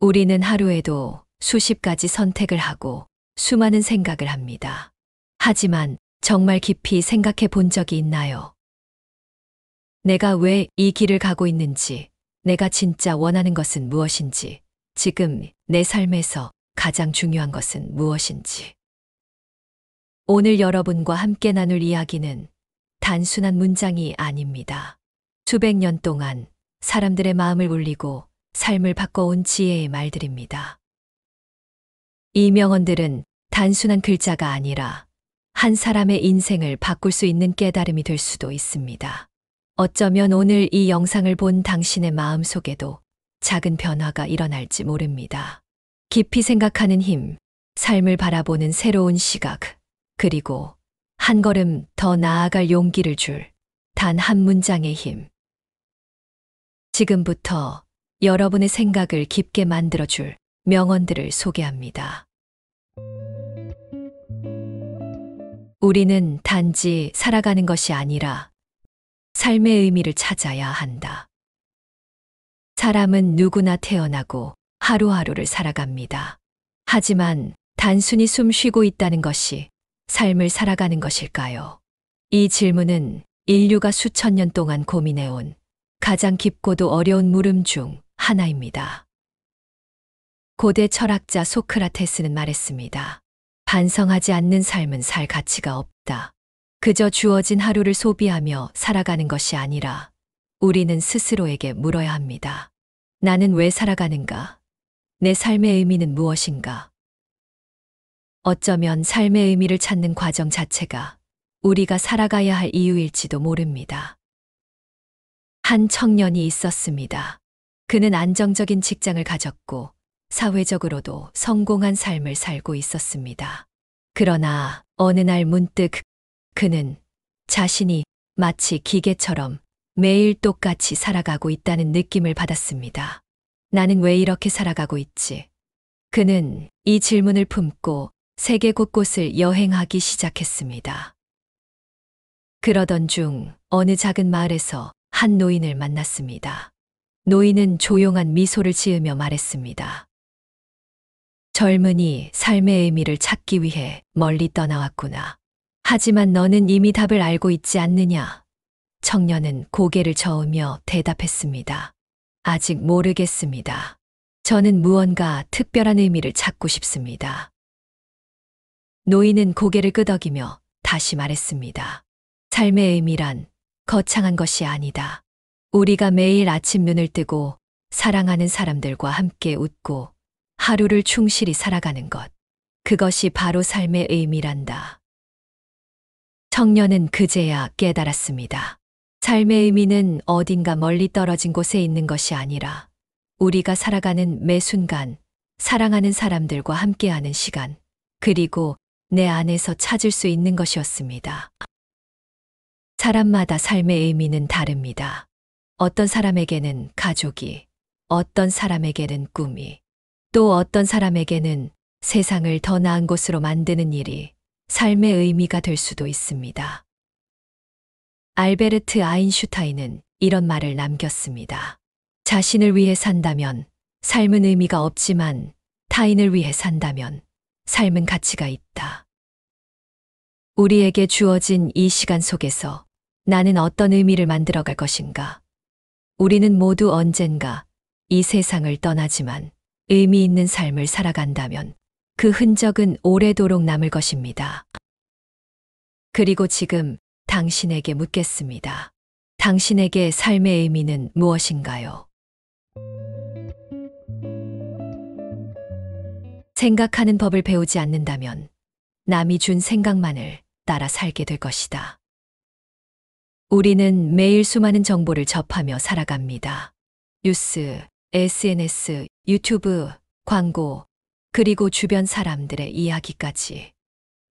우리는 하루에도 수십 가지 선택을 하고 수많은 생각을 합니다. 하지만 정말 깊이 생각해 본 적이 있나요? 내가 왜 이 길을 가고 있는지, 내가 진짜 원하는 것은 무엇인지, 지금 내 삶에서 가장 중요한 것은 무엇인지. 오늘 여러분과 함께 나눌 이야기는 단순한 문장이 아닙니다. 수백 년 동안 사람들의 마음을 울리고 삶을 바꿔온 지혜의 말들입니다. 이 명언들은 단순한 글자가 아니라 한 사람의 인생을 바꿀 수 있는 깨달음이 될 수도 있습니다. 어쩌면 오늘 이 영상을 본 당신의 마음 속에도 작은 변화가 일어날지 모릅니다. 깊이 생각하는 힘, 삶을 바라보는 새로운 시각, 그리고 한 걸음 더 나아갈 용기를 줄 단 한 문장의 힘. 지금부터 여러분의 생각을 깊게 만들어줄 명언들을 소개합니다. 우리는 단지 살아가는 것이 아니라 삶의 의미를 찾아야 한다. 사람은 누구나 태어나고 하루하루를 살아갑니다. 하지만 단순히 숨 쉬고 있다는 것이 삶을 살아가는 것일까요? 이 질문은 인류가 수천 년 동안 고민해온 가장 깊고도 어려운 물음 중 하나입니다. 고대 철학자 소크라테스는 말했습니다. 반성하지 않는 삶은 살 가치가 없다. 그저 주어진 하루를 소비하며 살아가는 것이 아니라 우리는 스스로에게 물어야 합니다. 나는 왜 살아가는가? 내 삶의 의미는 무엇인가? 어쩌면 삶의 의미를 찾는 과정 자체가 우리가 살아가야 할 이유일지도 모릅니다. 한 청년이 있었습니다. 그는 안정적인 직장을 가졌고 사회적으로도 성공한 삶을 살고 있었습니다. 그러나 어느 날 문득 그는 자신이 마치 기계처럼 매일 똑같이 살아가고 있다는 느낌을 받았습니다. 나는 왜 이렇게 살아가고 있지? 그는 이 질문을 품고 세계 곳곳을 여행하기 시작했습니다. 그러던 중 어느 작은 마을에서 한 노인을 만났습니다. 노인은 조용한 미소를 지으며 말했습니다. 젊은이, 삶의 의미를 찾기 위해 멀리 떠나왔구나. 하지만 너는 이미 답을 알고 있지 않느냐? 청년은 고개를 저으며 대답했습니다. 아직 모르겠습니다. 저는 무언가 특별한 의미를 찾고 싶습니다. 노인은 고개를 끄덕이며 다시 말했습니다. 삶의 의미란 거창한 것이 아니다. 우리가 매일 아침 눈을 뜨고 사랑하는 사람들과 함께 웃고 하루를 충실히 살아가는 것. 그것이 바로 삶의 의미란다. 청년은 그제야 깨달았습니다. 삶의 의미는 어딘가 멀리 떨어진 곳에 있는 것이 아니라 우리가 살아가는 매 순간 사랑하는 사람들과 함께하는 시간, 그리고 내 안에서 찾을 수 있는 것이었습니다. 사람마다 삶의 의미는 다릅니다. 어떤 사람에게는 가족이, 어떤 사람에게는 꿈이, 또 어떤 사람에게는 세상을 더 나은 곳으로 만드는 일이 삶의 의미가 될 수도 있습니다. 알베르트 아인슈타인은 이런 말을 남겼습니다. 자신을 위해 산다면 삶은 의미가 없지만 타인을 위해 산다면 삶은 가치가 있다. 우리에게 주어진 이 시간 속에서 나는 어떤 의미를 만들어갈 것인가? 우리는 모두 언젠가 이 세상을 떠나지만 의미 있는 삶을 살아간다면 그 흔적은 오래도록 남을 것입니다. 그리고 지금 당신에게 묻겠습니다. 당신에게 삶의 의미는 무엇인가요? 생각하는 법을 배우지 않는다면 남이 준 생각만을 따라 살게 될 것이다. 우리는 매일 수많은 정보를 접하며 살아갑니다. 뉴스, SNS, 유튜브, 광고, 그리고 주변 사람들의 이야기까지.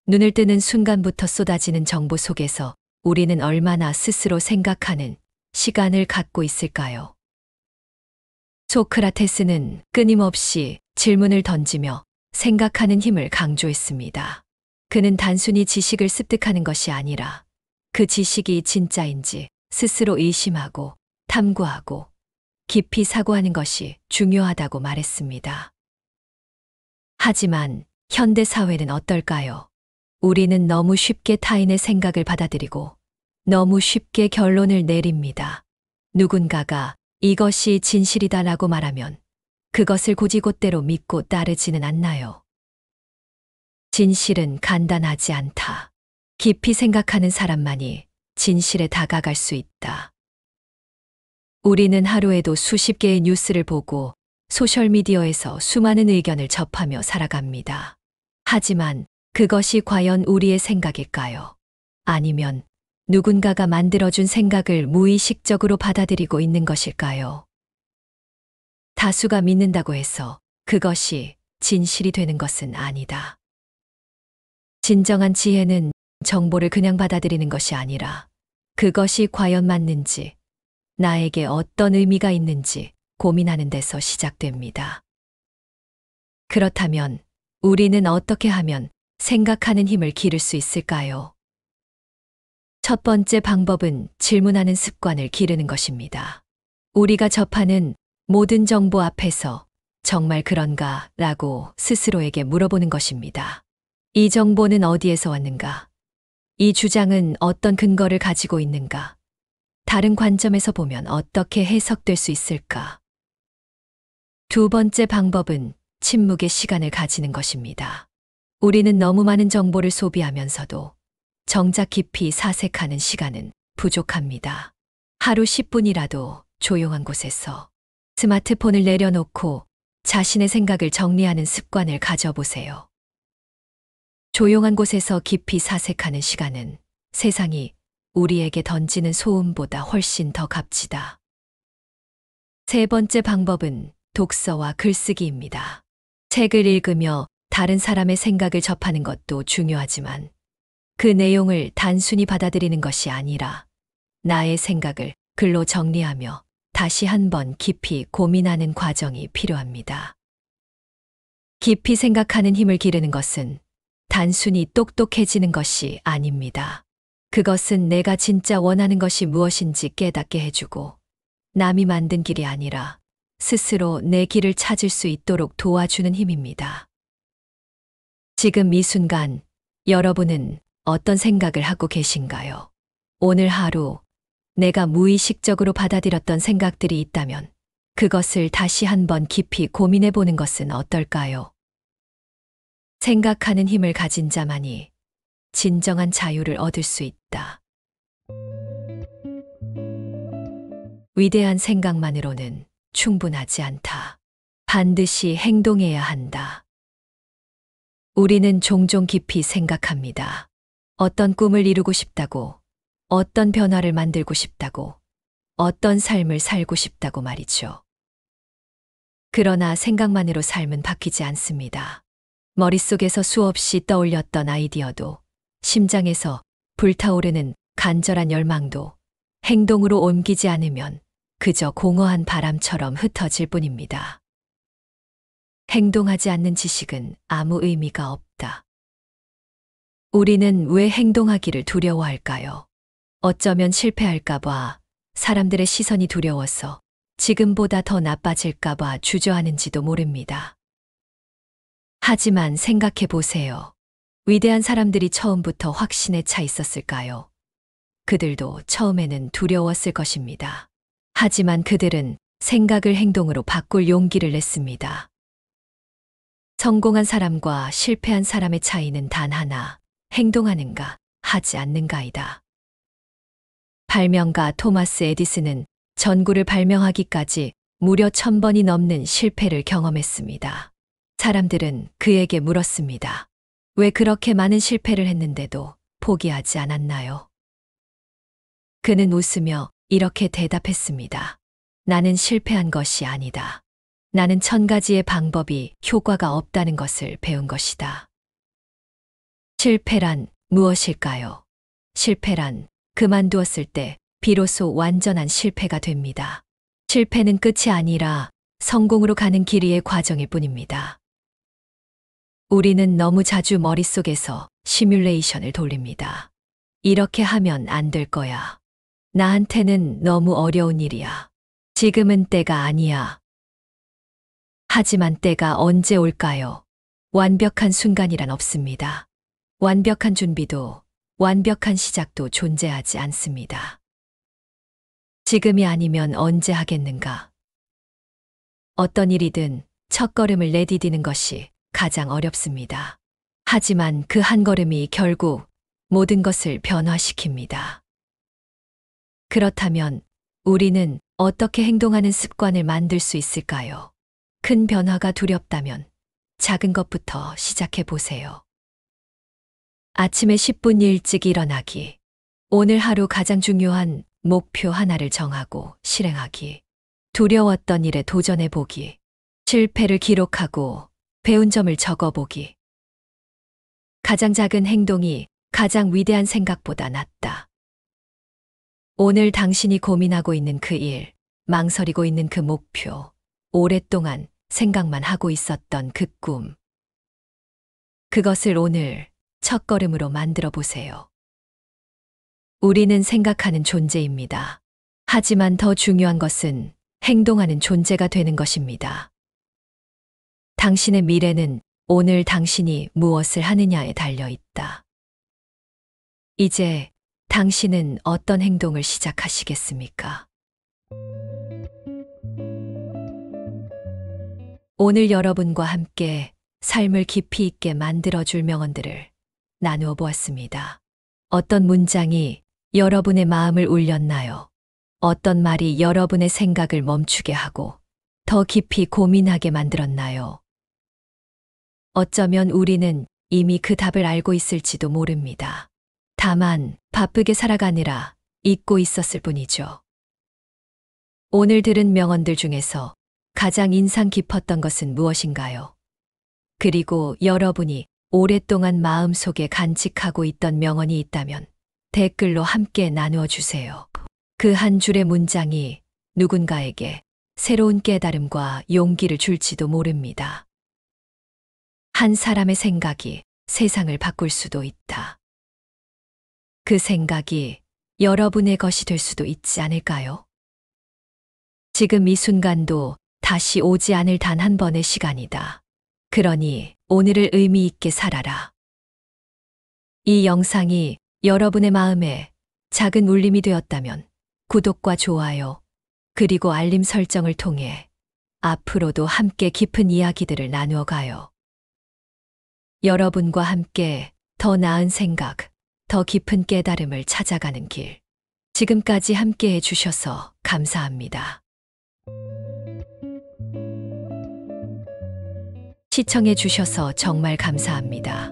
눈을 뜨는 순간부터 쏟아지는 정보 속에서 우리는 얼마나 스스로 생각하는 시간을 갖고 있을까요? 소크라테스는 끊임없이 질문을 던지며 생각하는 힘을 강조했습니다. 그는 단순히 지식을 습득하는 것이 아니라 그 지식이 진짜인지 스스로 의심하고 탐구하고 깊이 사고하는 것이 중요하다고 말했습니다. 하지만 현대 사회는 어떨까요? 우리는 너무 쉽게 타인의 생각을 받아들이고 너무 쉽게 결론을 내립니다. 누군가가 이것이 진실이다라고 말하면 그것을 곧이곧대로 믿고 따르지는 않나요? 진실은 간단하지 않다. 깊이 생각하는 사람만이 진실에 다가갈 수 있다. 우리는 하루에도 수십 개의 뉴스를 보고 소셜미디어에서 수많은 의견을 접하며 살아갑니다. 하지만 그것이 과연 우리의 생각일까요? 아니면 누군가가 만들어준 생각을 무의식적으로 받아들이고 있는 것일까요? 다수가 믿는다고 해서 그것이 진실이 되는 것은 아니다. 진정한 지혜는 정보를 그냥 받아들이는 것이 아니라 그것이 과연 맞는지, 나에게 어떤 의미가 있는지 고민하는 데서 시작됩니다. 그렇다면 우리는 어떻게 하면 생각하는 힘을 기를 수 있을까요? 첫 번째 방법은 질문하는 습관을 기르는 것입니다. 우리가 접하는 모든 정보 앞에서 정말 그런가? 라고 스스로에게 물어보는 것입니다. 이 정보는 어디에서 왔는가? 이 주장은 어떤 근거를 가지고 있는가? 다른 관점에서 보면 어떻게 해석될 수 있을까? 두 번째 방법은 침묵의 시간을 가지는 것입니다. 우리는 너무 많은 정보를 소비하면서도 정작 깊이 사색하는 시간은 부족합니다. 하루 10분이라도 조용한 곳에서 스마트폰을 내려놓고 자신의 생각을 정리하는 습관을 가져보세요. 조용한 곳에서 깊이 사색하는 시간은 세상이 우리에게 던지는 소음보다 훨씬 더 값지다. 세 번째 방법은 독서와 글쓰기입니다. 책을 읽으며 다른 사람의 생각을 접하는 것도 중요하지만 그 내용을 단순히 받아들이는 것이 아니라 나의 생각을 글로 정리하며 다시 한번 깊이 고민하는 과정이 필요합니다. 깊이 생각하는 힘을 기르는 것은 단순히 똑똑해지는 것이 아닙니다. 그것은 내가 진짜 원하는 것이 무엇인지 깨닫게 해주고 남이 만든 길이 아니라 스스로 내 길을 찾을 수 있도록 도와주는 힘입니다. 지금 이 순간 여러분은 어떤 생각을 하고 계신가요? 오늘 하루 내가 무의식적으로 받아들였던 생각들이 있다면 그것을 다시 한번 깊이 고민해 보는 것은 어떨까요? 생각하는 힘을 가진 자만이 진정한 자유를 얻을 수 있다. 위대한 생각만으로는 충분하지 않다. 반드시 행동해야 한다. 우리는 종종 깊이 생각합니다. 어떤 꿈을 이루고 싶다고, 어떤 변화를 만들고 싶다고, 어떤 삶을 살고 싶다고 말이죠. 그러나 생각만으로 삶은 바뀌지 않습니다. 머릿속에서 수없이 떠올렸던 아이디어도, 심장에서 불타오르는 간절한 열망도 행동으로 옮기지 않으면 그저 공허한 바람처럼 흩어질 뿐입니다. 행동하지 않는 지식은 아무 의미가 없다. 우리는 왜 행동하기를 두려워할까요? 어쩌면 실패할까봐, 사람들의 시선이 두려워서 지금보다 더 나빠질까봐 주저하는지도 모릅니다. 하지만 생각해 보세요. 위대한 사람들이 처음부터 확신에 차 있었을까요? 그들도 처음에는 두려웠을 것입니다. 하지만 그들은 생각을 행동으로 바꿀 용기를 냈습니다. 성공한 사람과 실패한 사람의 차이는 단 하나, 행동하는가, 하지 않는가이다. 발명가 토마스 에디슨은 전구를 발명하기까지 무려 1000번이 넘는 실패를 경험했습니다. 사람들은 그에게 물었습니다. 왜 그렇게 많은 실패를 했는데도 포기하지 않았나요? 그는 웃으며 이렇게 대답했습니다. 나는 실패한 것이 아니다. 나는 1000가지의 방법이 효과가 없다는 것을 배운 것이다. 실패란 무엇일까요? 실패란 그만두었을 때 비로소 완전한 실패가 됩니다. 실패는 끝이 아니라 성공으로 가는 길 위의 과정일 뿐입니다. 우리는 너무 자주 머릿속에서 시뮬레이션을 돌립니다. 이렇게 하면 안 될 거야. 나한테는 너무 어려운 일이야. 지금은 때가 아니야. 하지만 때가 언제 올까요? 완벽한 순간이란 없습니다. 완벽한 준비도, 완벽한 시작도 존재하지 않습니다. 지금이 아니면 언제 하겠는가? 어떤 일이든 첫걸음을 내디디는 것이 가장 어렵습니다. 하지만 그 한 걸음이 결국 모든 것을 변화시킵니다. 그렇다면 우리는 어떻게 행동하는 습관을 만들 수 있을까요? 큰 변화가 두렵다면 작은 것부터 시작해 보세요. 아침에 10분 일찍 일어나기. 오늘 하루 가장 중요한 목표 하나를 정하고 실행하기. 두려웠던 일에 도전해 보기. 실패를 기록하고 배운 점을 적어 보기. 가장 작은 행동이 가장 위대한 생각보다 낫다. 오늘 당신이 고민하고 있는 그 일, 망설이고 있는 그 목표, 오랫동안 생각만 하고 있었던 그 꿈. 그것을 오늘 첫걸음으로 만들어 보세요. 우리는 생각하는 존재입니다. 하지만 더 중요한 것은 행동하는 존재가 되는 것입니다. 당신의 미래는 오늘 당신이 무엇을 하느냐에 달려 있다. 이제 당신은 어떤 행동을 시작하시겠습니까? 오늘 여러분과 함께 삶을 깊이 있게 만들어줄 명언들을 나누어 보았습니다. 어떤 문장이 여러분의 마음을 울렸나요? 어떤 말이 여러분의 생각을 멈추게 하고 더 깊이 고민하게 만들었나요? 어쩌면 우리는 이미 그 답을 알고 있을지도 모릅니다. 다만 바쁘게 살아가느라 잊고 있었을 뿐이죠. 오늘 들은 명언들 중에서 가장 인상 깊었던 것은 무엇인가요? 그리고 여러분이 오랫동안 마음속에 간직하고 있던 명언이 있다면 댓글로 함께 나누어 주세요. 그 한 줄의 문장이 누군가에게 새로운 깨달음과 용기를 줄지도 모릅니다. 한 사람의 생각이 세상을 바꿀 수도 있다. 그 생각이 여러분의 것이 될 수도 있지 않을까요? 지금 이 순간도 다시 오지 않을 단 한 번의 시간이다. 그러니 오늘을 의미 있게 살아라. 이 영상이 여러분의 마음에 작은 울림이 되었다면 구독과 좋아요, 그리고 알림 설정을 통해 앞으로도 함께 깊은 이야기들을 나누어 가요. 여러분과 함께 더 나은 생각, 더 깊은 깨달음을 찾아가는 길. 지금까지 함께 해주셔서 감사합니다. 시청해 주셔서 정말 감사합니다.